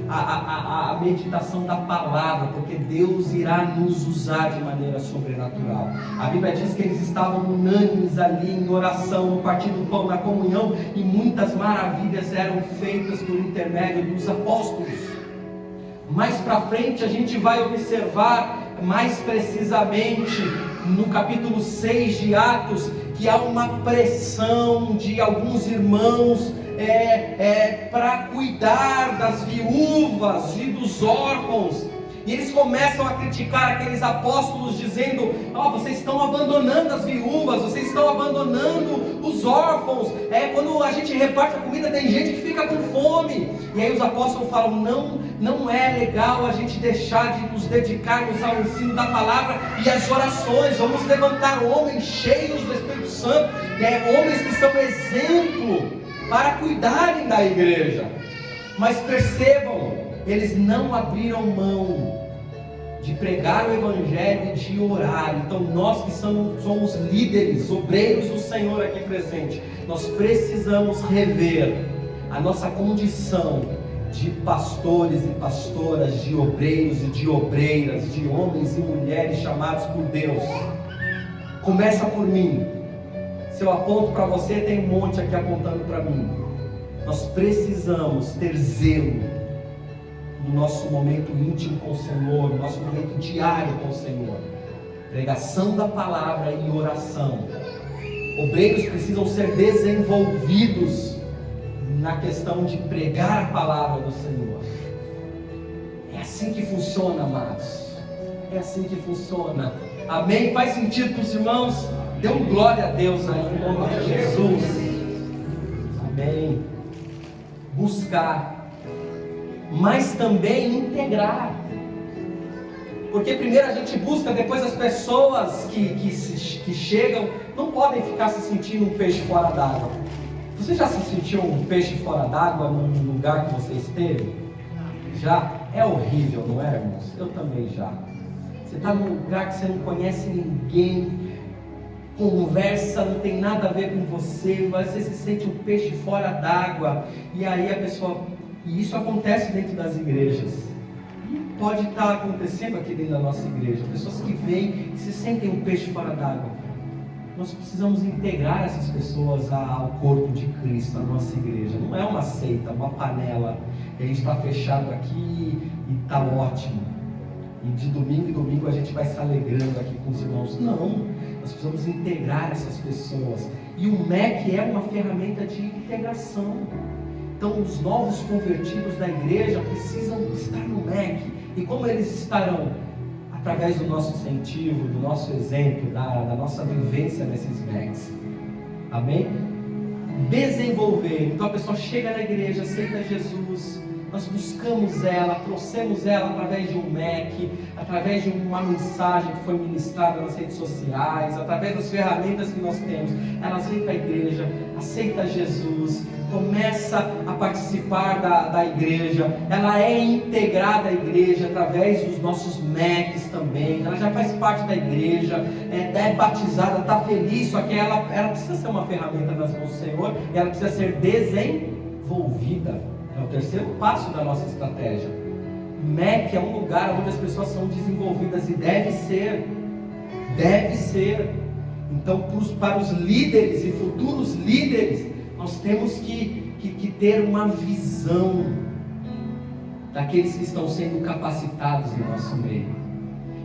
à meditação da palavra, porque Deus irá nos usar de maneira sobrenatural. A Bíblia diz que eles estavam unânimes ali em oração, no partir do pão, na comunhão, e muitas maravilhas eram feitas por intermédio dos apóstolos. Mais para frente a gente vai observar mais precisamente no capítulo 6 de Atos, que há uma pressão de alguns irmãos para cuidar das viúvas e dos órfãos. E eles começam a criticar aqueles apóstolos, dizendo: vocês estão abandonando as viúvas, vocês estão abandonando os órfãos. Quando a gente reparte a comida, tem gente que fica com fome. E aí os apóstolos falam: não é legal a gente deixar de nos dedicarmos ao ensino da palavra e às orações. Vamos levantar homens cheios do Espírito Santo, homens que são exemplo para cuidarem da igreja. Mas percebam, eles não abriram mão de pregar o Evangelho e de orar. Então nós que somos líderes, obreiros do Senhor aqui presente, nós precisamos rever a nossa condição de pastores e pastoras, de obreiros e de obreiras, de homens e mulheres chamados por Deus. Começa por mim. Se eu aponto para você, tem um monte aqui apontando para mim. Nós precisamos ter zelo no nosso momento íntimo com o Senhor, no nosso momento diário com o Senhor. Pregação da palavra e oração. Obreiros precisam ser desenvolvidos na questão de pregar a palavra do Senhor. É assim que funciona, amados. É assim que funciona. Amém? Faz sentido para os irmãos? Dê um glória a Deus aí, em nome de Jesus. Amém. Buscar, mas também integrar. Porque primeiro a gente busca, depois as pessoas que chegam não podem ficar se sentindo um peixe fora d'água. Você já se sentiu um peixe fora d'água num lugar que você esteve? Já? É horrível, não é, irmãos? Eu também já. Você está num lugar que você não conhece ninguém, conversa, não tem nada a ver com você se sente um peixe fora d'água. E aí a pessoa... E isso acontece dentro das igrejas. E pode estar acontecendo aqui dentro da nossa igreja. Pessoas que vêm e se sentem um peixe fora d'água. Nós precisamos integrar essas pessoas ao corpo de Cristo, à nossa igreja. Não é uma seita, uma panela, que a gente está fechado aqui e está ótimo. E de domingo em domingo a gente vai se alegrando aqui com os irmãos. Não, nós precisamos integrar essas pessoas. E o MEC é uma ferramenta de integração. Então os novos convertidos da igreja precisam estar no MEC. E como eles estarão? Através do nosso incentivo, do nosso exemplo, da nossa vivência nesses MECs. Amém? Desenvolver. Então a pessoa chega na igreja, aceita Jesus. Nós buscamos ela, trouxemos ela através de um MEC, através de uma mensagem que foi ministrada nas redes sociais, através das ferramentas que nós temos. Ela aceita a igreja, aceita Jesus, começa a participar da igreja, ela é integrada à igreja através dos nossos MECs também, ela já faz parte da igreja, é batizada, está feliz, só que ela precisa ser uma ferramenta nas mãos do Senhor, e ela precisa ser desenvolvida. É o terceiro passo da nossa estratégia. MEC é um lugar onde as pessoas são desenvolvidas, e deve ser. Então, para os líderes e futuros líderes, nós temos que ter uma visão daqueles que estão sendo capacitados em nosso meio.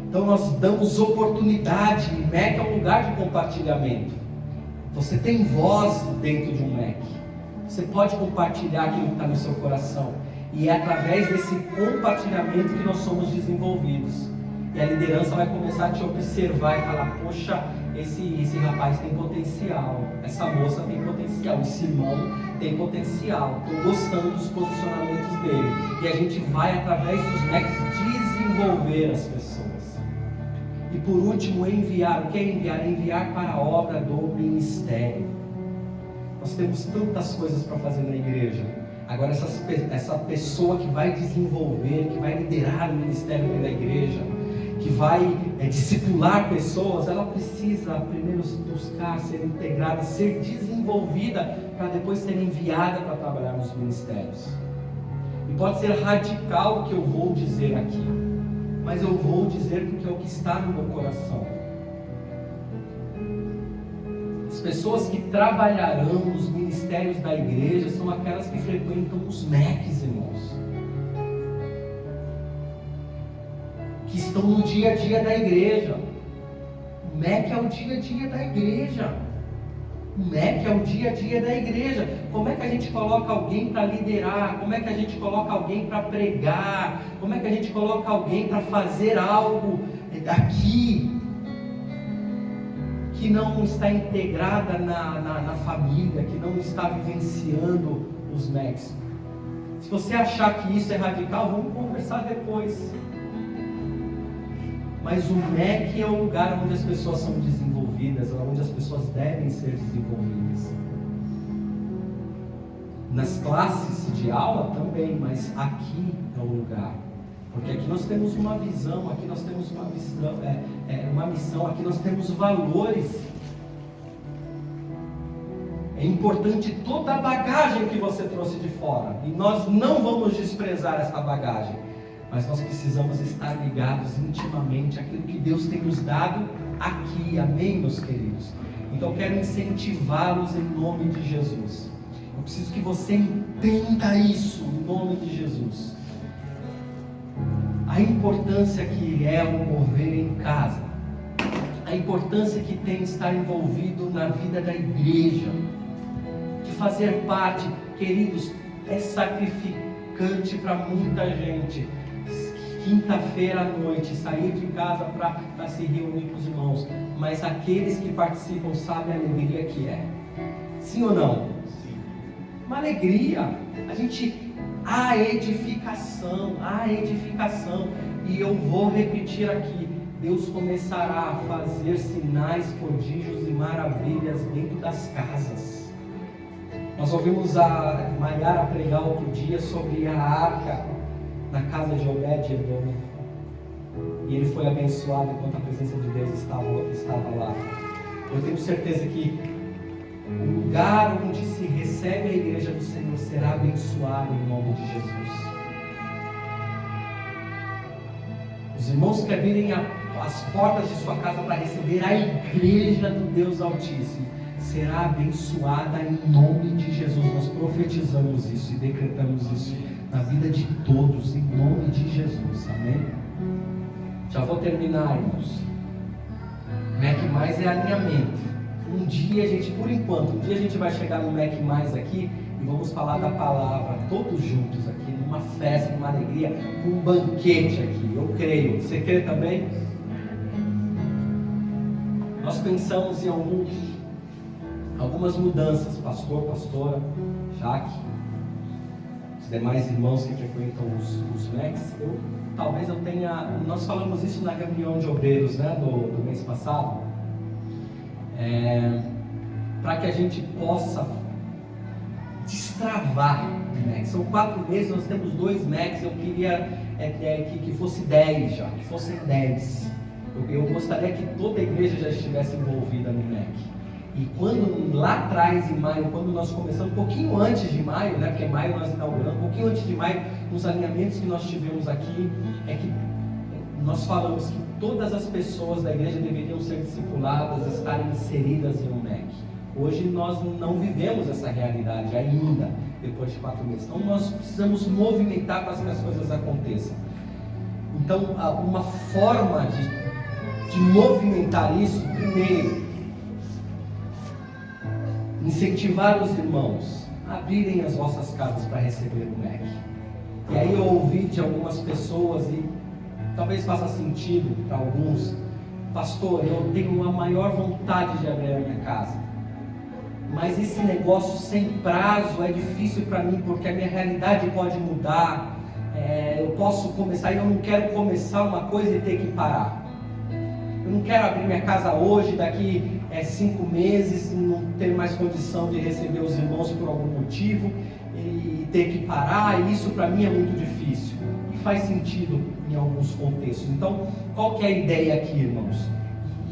Então nós damos oportunidade. MEC é um lugar de compartilhamento. Você tem voz dentro de um MEC. Você pode compartilhar aquilo que está no seu coração. E é através desse compartilhamento que nós somos desenvolvidos. E a liderança vai começar a te observar e falar: poxa, esse rapaz tem potencial, essa moça tem potencial, esse irmão tem potencial, estou gostando dos posicionamentos dele. E a gente vai, através dos MECs, desenvolver as pessoas. E por último, enviar. O que é enviar? Enviar para a obra do ministério. Nós temos tantas coisas para fazer na igreja. Agora essa pessoa que vai desenvolver, que vai liderar o ministério da igreja, que vai discipular pessoas, ela precisa primeiro buscar ser integrada, ser desenvolvida, para depois ser enviada para trabalhar nos ministérios. E pode ser radical o que eu vou dizer aqui, mas eu vou dizer porque é o que está no meu coração. As pessoas que trabalharão nos ministérios da igreja são aquelas que frequentam os MECs, irmãos, que estão no dia a dia da igreja. O MEC é o dia a dia da igreja. O MEC é o dia a dia da igreja. Como é que a gente coloca alguém para liderar? Como é que a gente coloca alguém para pregar? Como é que a gente coloca alguém para fazer algo aqui que não está integrada na família, que não está vivenciando os MECs? Se você achar que isso é radical, vamos conversar depois. Mas o MEC é o lugar onde as pessoas são desenvolvidas, onde as pessoas devem ser desenvolvidas. Nas classes de aula também, mas aqui é o lugar. Porque aqui nós temos uma visão, aqui nós temos uma missão, aqui nós temos valores. É importante toda a bagagem que você trouxe de fora. E nós não vamos desprezar essa bagagem. Mas nós precisamos estar ligados intimamente àquilo que Deus tem nos dado aqui. Amém, meus queridos? Então eu quero incentivá-los em nome de Jesus. Eu preciso que você entenda isso em nome de Jesus. A importância que é o mover em casa. A importância que tem estar envolvido na vida da igreja. De fazer parte, queridos, é sacrificante para muita gente. Quinta-feira à noite, sair de casa para se reunir com os irmãos. Mas aqueles que participam sabem a alegria que é. Sim ou não? Sim. Uma alegria. Há edificação. E eu vou repetir aqui. Deus começará a fazer sinais, prodígios e maravilhas dentro das casas. Nós ouvimos a Maiara pregar outro dia sobre a arca na casa de Obed-Edom, e ele foi abençoado enquanto a presença de Deus estava lá. Eu tenho certeza que o lugar onde se recebe a igreja do Senhor será abençoado em nome de Jesus. Os irmãos que abrirem as portas de sua casa para receber a igreja do Deus Altíssimo será abençoada em nome de Jesus. Nós profetizamos isso e decretamos isso na vida de todos, em nome de Jesus, amém? Já vou terminar, irmãos. MEC mais é alinhamento. Um dia a gente vai chegar no MEC mais aqui e vamos falar da palavra, todos juntos aqui, numa festa, numa alegria, num banquete aqui, eu creio. Você crê também? Nós pensamos em algumas mudanças, pastor, pastora, Jaque. demais irmãos que frequentam os MECs, talvez eu tenha... Nós falamos isso na reunião de obreiros, né, do mês passado, para que a gente possa destravar o MEC. São 4 meses, nós temos 2 MECs, eu queria que fosse 10 já, que fossem 10. Eu gostaria que toda a igreja já estivesse envolvida no MEC. E quando lá atrás, em maio, quando nós começamos, um pouquinho antes de maio, né, porque em maio nós inauguramos, um pouquinho antes de maio, nos alinhamentos que nós tivemos aqui, é que nós falamos que todas as pessoas da igreja deveriam ser discipuladas, estarem inseridas em um MEC. Hoje nós não vivemos essa realidade ainda, depois de 4 meses. Então nós precisamos movimentar para que as coisas aconteçam. Então, uma forma de movimentar isso, primeiro, incentivar os irmãos a abrirem as vossas casas para receber o MEC. E aí eu ouvi de algumas pessoas, e talvez faça sentido para alguns: pastor, eu tenho a maior vontade de abrir a minha casa, mas esse negócio sem prazo é difícil para mim, porque a minha realidade pode mudar. Eu posso começar e eu não quero começar uma coisa e ter que parar. Eu não quero abrir minha casa hoje, daqui 5 meses, não ter mais condição de receber os irmãos por algum motivo e ter que parar. E isso para mim é muito difícil. E faz sentido em alguns contextos. Então, qual que é a ideia aqui, irmãos?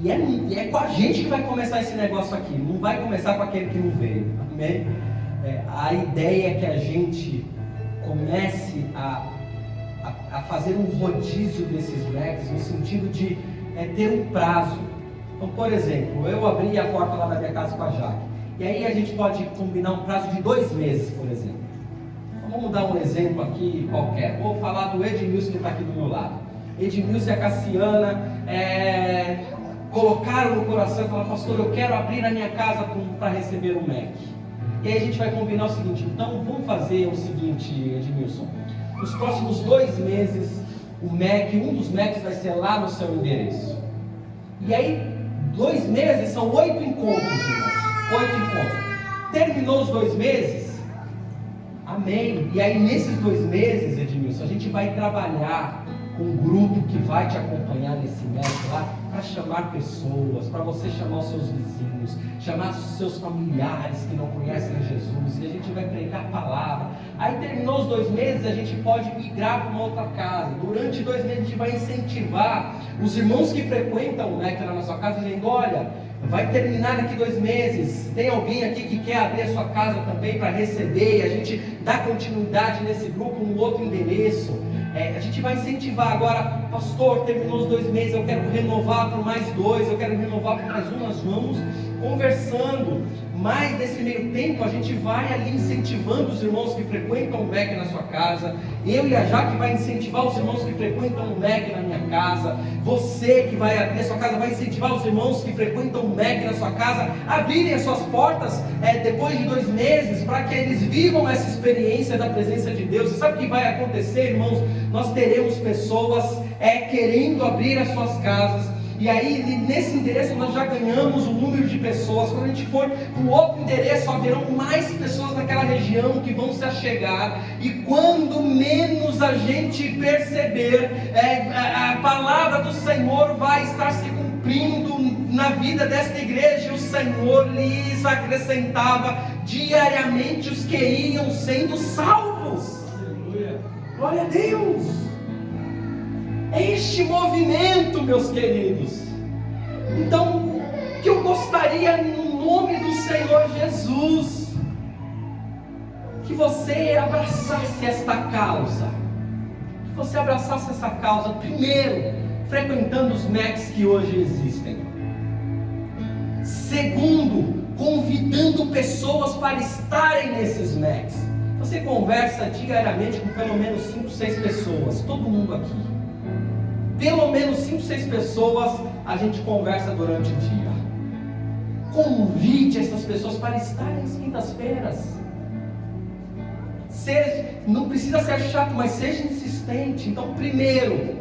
E é com a gente que vai começar esse negócio aqui. Não vai começar com aquele que não veio. Amém? A ideia é que a gente comece a fazer um rodízio desses MECs, no sentido de ter um prazo. Então, por exemplo, eu abri a porta lá da minha casa com a Jaque, e aí a gente pode combinar um prazo de 2 meses, por exemplo. Então, vamos dar um exemplo aqui qualquer. Vou falar do Edmilson, que está aqui do meu lado. Edmilson e a Cassiana colocaram no coração e falaram: pastor, eu quero abrir a minha casa para receber o MEC. E aí a gente vai combinar o seguinte: então vamos fazer o seguinte, Edmilson, nos próximos 2 meses, o MEC, um dos MECs vai ser lá no seu endereço. E aí, 2 meses são 8 encontros, irmãos. 8 encontros. Terminou os 2 meses? Amém. E aí, nesses 2 meses, Edmilson, a gente vai trabalhar com um grupo que vai te acompanhar nesse MEC lá, para chamar pessoas, para você chamar os seus vizinhos, chamar os seus familiares que não conhecem Jesus, e a gente vai pregar a palavra. Aí terminou os 2 meses, a gente pode migrar para uma outra casa. Durante 2 meses a gente vai incentivar os irmãos que frequentam o MEC lá na sua casa, dizendo: olha, vai terminar daqui 2 meses, tem alguém aqui que quer abrir a sua casa também para receber, e a gente dá continuidade nesse grupo, no outro endereço. A gente vai incentivar agora: pastor, terminou os 2 meses, eu quero renovar por mais 2, eu quero renovar por mais 1. Nós vamos conversando, mas nesse meio tempo a gente vai ali incentivando os irmãos que frequentam o MEC na sua casa. Eu e a Jaque vai incentivar os irmãos que frequentam o MEC na minha casa. Você que vai abrir a sua casa vai incentivar os irmãos que frequentam o MEC na sua casa a abrirem as suas portas depois de 2 meses, para que eles vivam essa experiência da presença de Deus. E sabe o que vai acontecer, irmãos? Nós teremos pessoas querendo abrir as suas casas. E aí, nesse endereço, nós já ganhamos o número de pessoas. Quando a gente for para o outro endereço, haverão mais pessoas naquela região que vão se achegar. E quando menos a gente perceber, a palavra do Senhor vai estar se cumprindo na vida desta igreja. O Senhor lhes acrescentava diariamente os que iam sendo salvos. Aleluia. Glória a Deus. É este movimento, meus queridos. Então, que eu gostaria, no nome do Senhor Jesus, que você abraçasse esta causa. Que você abraçasse essa causa, primeiro, frequentando os MECs que hoje existem. Segundo, convidando pessoas para estarem nesses MECs. Você conversa diariamente com pelo menos 5, 6 pessoas, todo mundo aqui. Pelo menos 5, 6 pessoas a gente conversa durante o dia. Convide essas pessoas para estarem às quintas-feiras. Não precisa ser chato, mas seja insistente. Então, primeiro,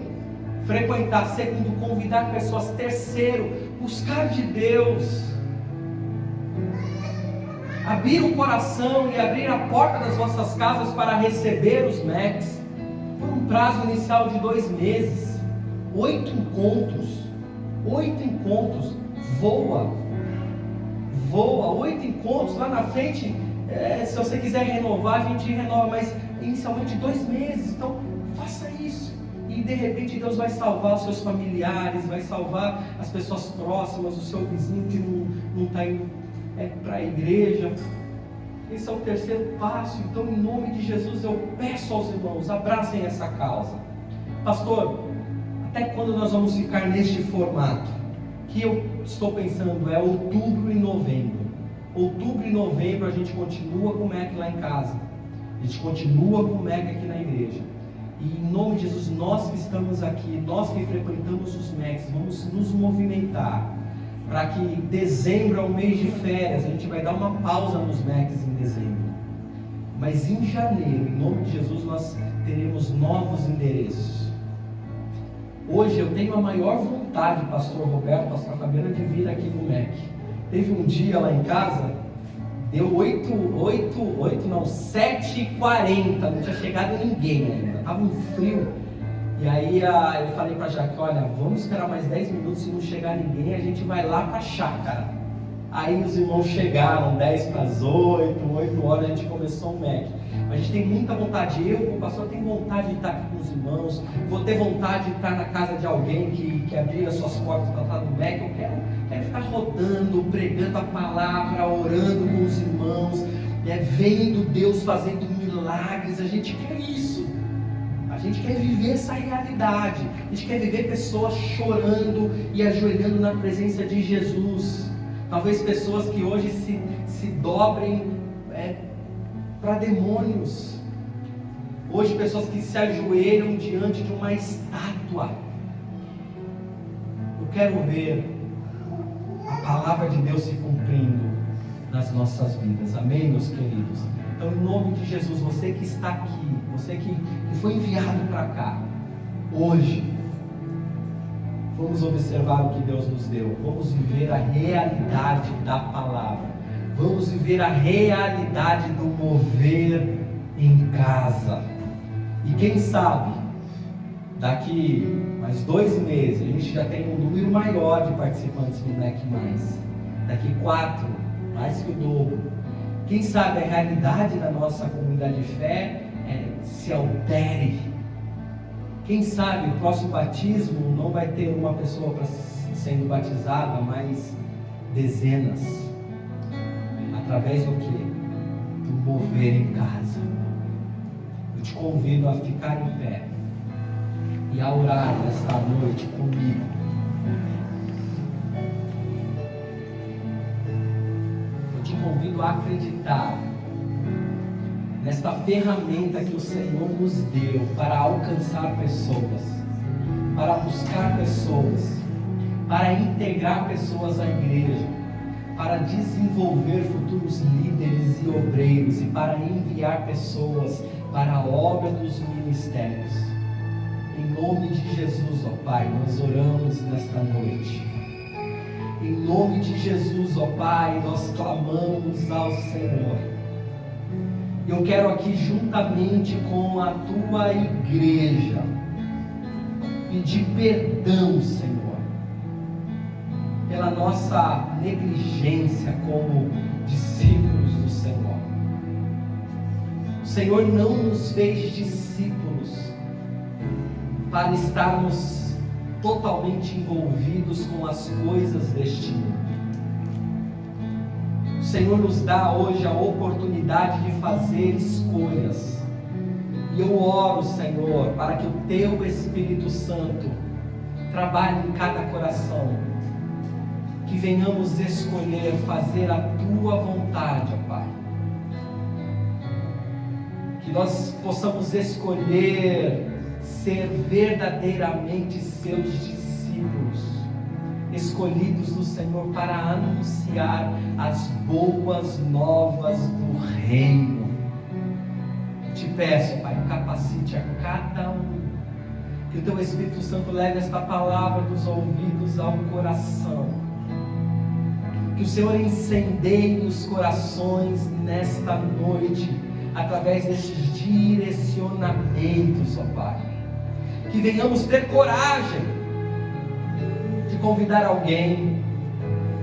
frequentar. Segundo, convidar pessoas. Terceiro, buscar de Deus. abrir o coração e abrir a porta das vossas casas para receber os MECs, por um prazo inicial de 2 meses, 8 encontros, voa, 8 encontros, lá na frente, se você quiser renovar, a gente renova, mas inicialmente 2 meses, então faça isso, e de repente Deus vai salvar os seus familiares, vai salvar as pessoas próximas, o seu vizinho que não está indo para a igreja. Esse é o terceiro passo. Então, em nome de Jesus, eu peço aos irmãos, abracem essa causa. Pastor, até quando nós vamos ficar neste formato? Que eu estou pensando é outubro e novembro. Outubro e novembro a gente continua com o MEC lá em casa, a gente continua com o MEC aqui na igreja, e em nome de Jesus, nós que estamos aqui, nós que frequentamos os MECs, vamos nos movimentar para que dezembro é o mês de férias. A gente vai dar uma pausa nos MECs em dezembro, mas em janeiro, em nome de Jesus, nós teremos novos endereços. Hoje eu tenho a maior vontade, pastor Roberto, pastor Fabiana, de vir aqui no MEC. Teve um dia lá em casa, deu 7h40, não tinha chegado ninguém ainda, estava um frio. E aí eu falei para a Jaque, olha, vamos esperar mais 10 minutos, se não chegar ninguém, a gente vai lá para a chácara. Aí os irmãos chegaram, 8 horas, a gente começou o MEC. A gente tem muita vontade, o pastor tem vontade de estar aqui com os irmãos, vou ter vontade de estar na casa de alguém que abrir as suas portas para estar no MEC. Eu quero ficar rodando, pregando a palavra, orando com os irmãos, vendo Deus fazendo milagres. A gente quer isso, a gente quer viver essa realidade, a gente quer viver pessoas chorando e ajoelhando na presença de Jesus. Talvez pessoas que hoje se dobrem para demônios. Hoje pessoas que se ajoelham diante de uma estátua. Eu quero ver a palavra de Deus se cumprindo nas nossas vidas. Amém, meus queridos? Então, em nome de Jesus, você que está aqui, você que foi enviado para cá, hoje, vamos observar o que Deus nos deu. Vamos viver a realidade da palavra. Vamos viver a realidade do mover em casa. E quem sabe, daqui mais 2 meses, a gente já tem um número maior de participantes do MEC+. Daqui 4, mais que o dobro. Quem sabe a realidade da nossa comunidade de fé se altere. Quem sabe o próximo batismo não vai ter uma pessoa sendo batizada, mas dezenas. Através do quê? Do mover em casa. Eu te convido a ficar em pé e a orar nesta noite comigo. Eu te convido a acreditar nesta ferramenta que o Senhor nos deu para alcançar pessoas, para buscar pessoas, para integrar pessoas à igreja, para desenvolver futuros líderes e obreiros e para enviar pessoas para a obra dos ministérios. Em nome de Jesus, ó Pai, nós oramos nesta noite. Em nome de Jesus, ó Pai, nós clamamos ao Senhor. Eu quero aqui, juntamente com a Tua igreja, pedir perdão, Senhor, pela nossa negligência como discípulos do Senhor. O Senhor não nos fez discípulos para estarmos totalmente envolvidos com as coisas deste mundo. O Senhor nos dá hoje a oportunidade de fazer escolhas. E eu oro, Senhor, para que o Teu Espírito Santo trabalhe em cada coração, que venhamos escolher fazer a Tua vontade, ó Pai. Que nós possamos escolher ser verdadeiramente Seus discípulos, escolhidos do Senhor para anunciar as boas novas do reino. Te peço, Pai, capacite a cada um, que o Teu Espírito Santo leve esta palavra dos ouvidos ao coração, Que o Senhor incendeie os corações nesta noite, através desses direcionamentos, ó Pai. Que venhamos ter coragem de convidar alguém,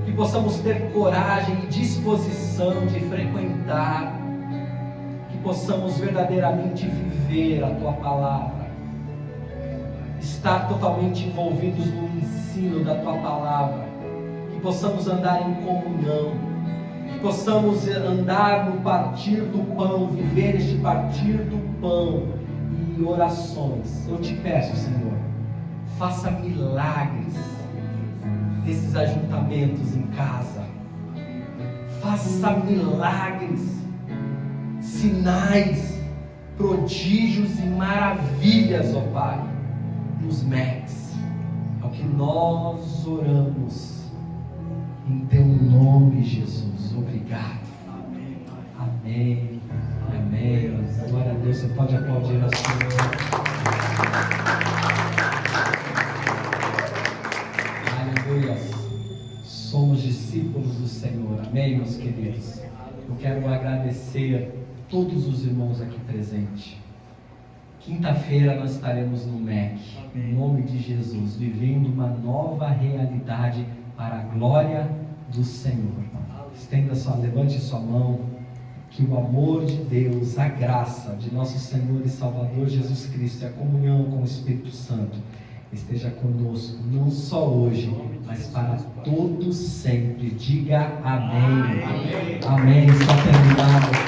que possamos ter coragem e disposição de frequentar, que possamos verdadeiramente viver a Tua palavra, estar totalmente envolvidos no ensino da Tua palavra, que possamos andar em comunhão, que possamos andar no partir do pão, viver este partir do pão e orações. Eu te peço, Senhor, faça milagres nesses ajuntamentos em casa, faça milagres, sinais, prodígios e maravilhas, ó Pai, nos MECs. É o que nós oramos em Teu nome, Jesus. Obrigado. Amém. Amém. Glória a Deus. Você pode aplaudir a Senhor. Aleluia. Somos discípulos do Senhor. Amém, meus queridos. Eu quero agradecer todos os irmãos aqui presentes. Quinta-feira nós estaremos no MEC, em nome de Jesus, vivendo uma nova realidade para a glória do Senhor. Levante sua mão, que o amor de Deus, a graça de nosso Senhor e Salvador Jesus Cristo e a comunhão com o Espírito Santo esteja conosco, não só hoje, mas para todos sempre. Diga amém. Amém. Amém. Só terminado.